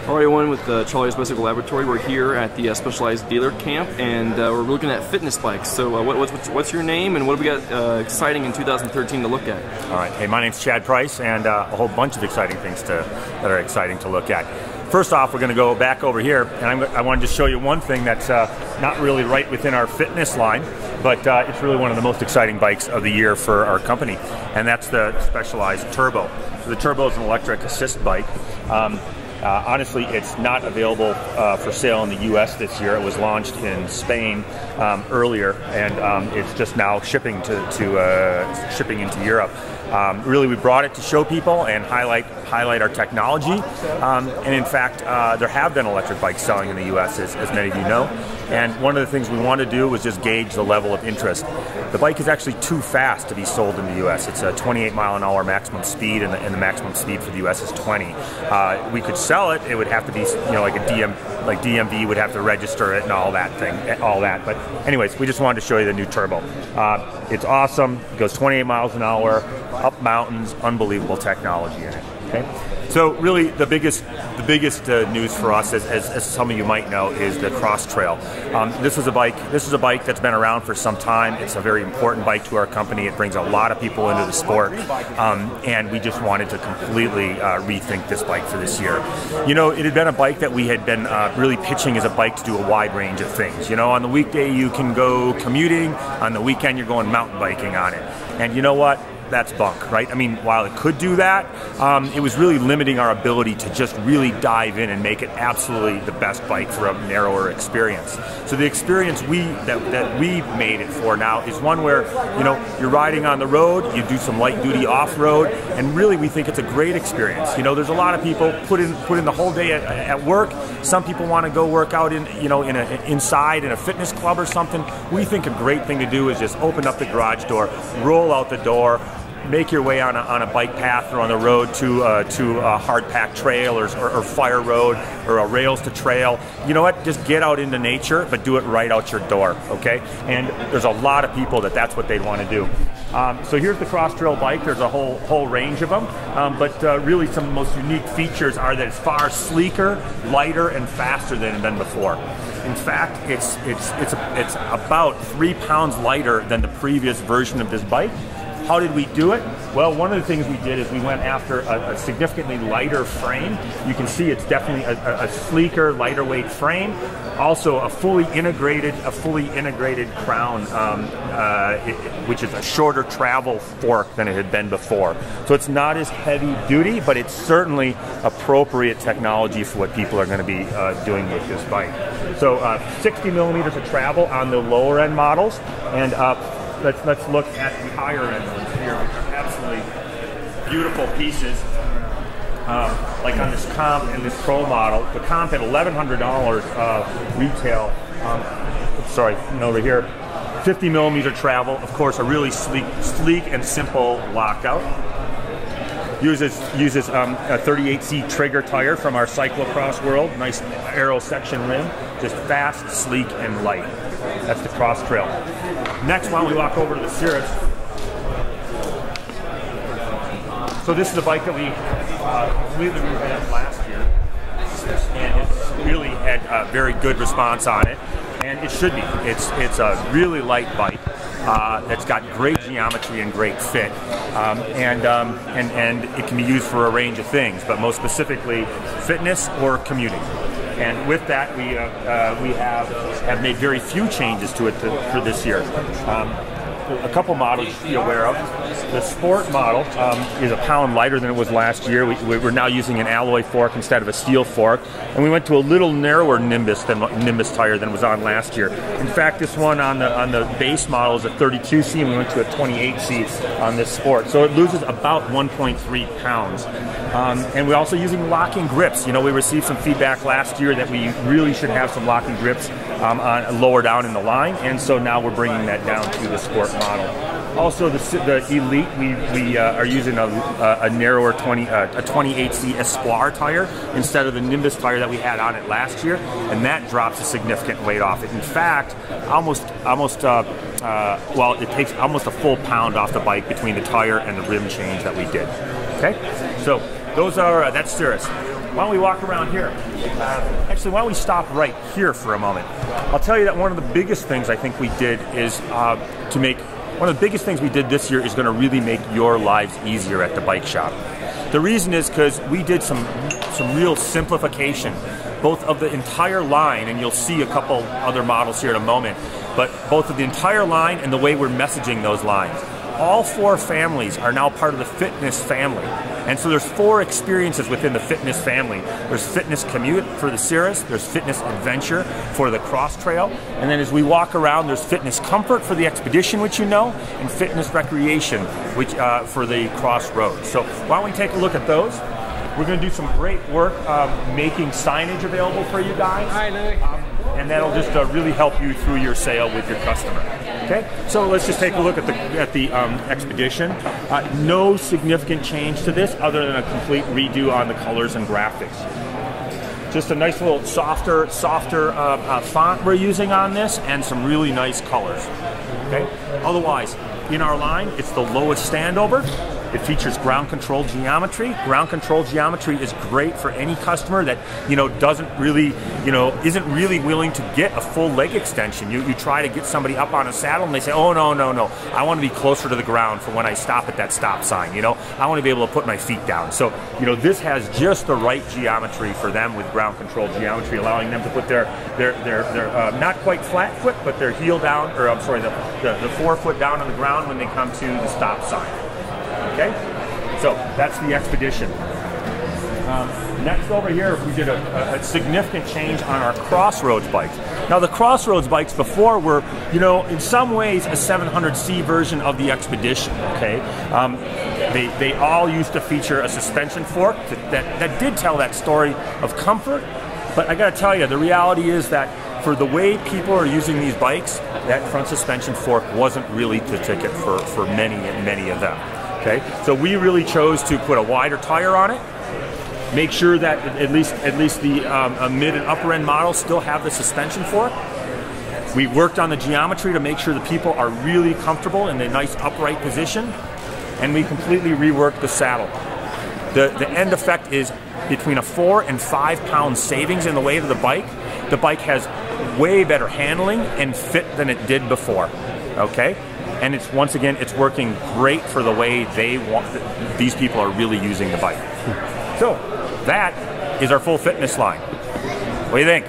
RA1 with Charley's Bicycle Laboratory. We're here at the Specialized Dealer Camp, and we're looking at fitness bikes. So what's your name, and what have we got exciting in 2013 to look at? All right, hey, my name's Chad Price, and a whole bunch of exciting things that are exciting to look at. First off, we're going to go back over here, and I wanted to show you one thing that's not really right within our fitness line, but it's really one of the most exciting bikes of the year for our company, and that's the Specialized Turbo. So the Turbo is an electric assist bike. Honestly, it's not available for sale in the U.S. this year. It was launched in Spain earlier, and it's just now shipping shipping into Europe. Really, we brought it to show people and highlight our technology. And in fact, there have been electric bikes selling in the U.S., as many of you know. And one of the things we wanted to do was just gauge the level of interest. The bike is actually too fast to be sold in the U.S. It's a 28-mile-an-hour maximum speed, and the maximum speed for the U.S. is 20. We could sell it. It would have to be, like DMV would have to register it and all that. But anyways, we just wanted to show you the new Turbo. It's awesome. It goes 28 miles an hour, up mountains, unbelievable technology in it. Okay. So really, the biggest news for us, as some of you might know, is the Cross Trail. This is a bike that's been around for some time. It's a very important bike to our company. It brings a lot of people into the sport, and we just wanted to completely rethink this bike for this year. It had been a bike that we had been really pitching as a bike to do a wide range of things. On the weekday you can go commuting. On the weekend you're going mountain biking on it. And you know what? That's bunk, right? I mean, while it could do that, it was really limiting our ability to just really dive in and make it absolutely the best bike for a narrower experience. So the experience that we made it for now is one where, you're riding on the road, you do some light duty off-road, and really we think it's a great experience. There's a lot of people put in the whole day at work. Some people want to go work out inside in a fitness club or something. We think a great thing to do is just open up the garage door, roll out the door, make your way on a bike path or on the road to a hard-packed trail or fire road or a rails to trail. You know what? Just get out into nature, but do it right out your door, okay? And there's a lot of people that's what they'd want to do. So here's the Cross Trail bike. There's a whole range of them, but really some of the most unique features are that it's far sleeker, lighter, and faster than it had been before. In fact, it's about 3 pounds lighter than the previous version of this bike. How did we do it? Well, one of the things we did is we went after a significantly lighter frame. You can see it's definitely a sleeker, lighter weight frame. Also, a fully integrated crown, which is a shorter travel fork than it had been before. So it's not as heavy duty, but it's certainly appropriate technology for what people are going to be doing with this bike. So 60 millimeters of travel on the lower end models, and let's look at the higher end ones here, which are absolutely beautiful pieces. Like on this Comp and this Pro model, the Comp at $1,100 retail. Over here, 50 millimeter travel. Of course, a really sleek and simple lockout. Uses a 38C trigger tire from our cyclocross world. Nice aero section rim. Just fast, sleek, and light. That's the Cross Trail. Next, why don't we walk over to the Cirrus. So this is a bike that we completely revamped last year, and it's really had a very good response on it, and it should be. It's a really light bike that's got great geometry and great fit, and it can be used for a range of things, but most specifically fitness or commuting. And with that, we have made very few changes to it for this year. A couple models to be aware of. The Sport model is a pound lighter than it was last year. We're now using an alloy fork instead of a steel fork, and we went to a little narrower Nimbus tire than was on last year. In fact, this one on the base model is a 32C, and we went to a 28C on this Sport. So it loses about 1.3 pounds. And we're also using locking grips. We received some feedback last year that we really should have some locking grips lower down in the line, and so now we're bringing that down to the Sport model. Also, the Elite, we are using a narrower 28C Espoir tire instead of the Nimbus tire that we had on it last year, and that drops a significant weight off it. In fact, it takes almost a full pound off the bike between the tire and the rim change that we did. Okay, so that's Cirrus. why don't we walk around here? Actually, why don't we stop right here for a moment? I'll tell you that one of the biggest things I think we did is one of the biggest things we did this year is going to really make your lives easier at the bike shop. The reason is because we did some real simplification, both of the entire line, and you'll see a couple other models here in a moment, but both of the entire line and the way we're messaging those lines. All 4 families are now part of the fitness family. And so there's 4 experiences within the fitness family. There's fitness commute for the Cirrus, there's fitness adventure for the Cross Trail, and then as we walk around, there's fitness comfort for the Expedition, which you know, and fitness recreation, which for the Crossroads. So why don't we take a look at those? We're going to do some great work making signage available for you guys. Hi, Louis. And that'll just really help you through your sale with your customer. Okay, so let's just take a look at the Expedition. No significant change to this other than a complete redo on the colors and graphics. Just a nice little softer font we're using on this, and some really nice colors. Okay, otherwise, in our line, it's the lowest standover. It features ground control geometry. Ground control geometry is great for any customer that doesn't really isn't really willing to get a full leg extension. You try to get somebody up on a saddle and they say, oh no, I want to be closer to the ground for when I stop at that stop sign. I want to be able to put my feet down. So this has just the right geometry for them with ground control geometry, allowing them to put their not quite flat foot, but their heel down, or I'm sorry, the forefoot down on the ground when they come to the stop sign. Okay, so that's the Expedition. Next over here, we did a significant change on our Crossroads bikes. Now the Crossroads bikes before were, in some ways a 700C version of the Expedition, okay? They all used to feature a suspension fork that did tell that story of comfort, but I gotta tell you, the reality is that for the way people are using these bikes, that front suspension fork wasn't really the ticket for many of them. Okay, so we really chose to put a wider tire on it, make sure that at least the mid and upper end models still have the suspension fork. We worked on the geometry to make sure that people are really comfortable in a nice upright position, and we completely reworked the saddle. The end effect is between a 4 and 5 pound savings in the weight of the bike. The bike has way better handling and fit than it did before. Okay. And once again, it's working great for the way these people are really using the bike. So that is our full fitness line. What do you think?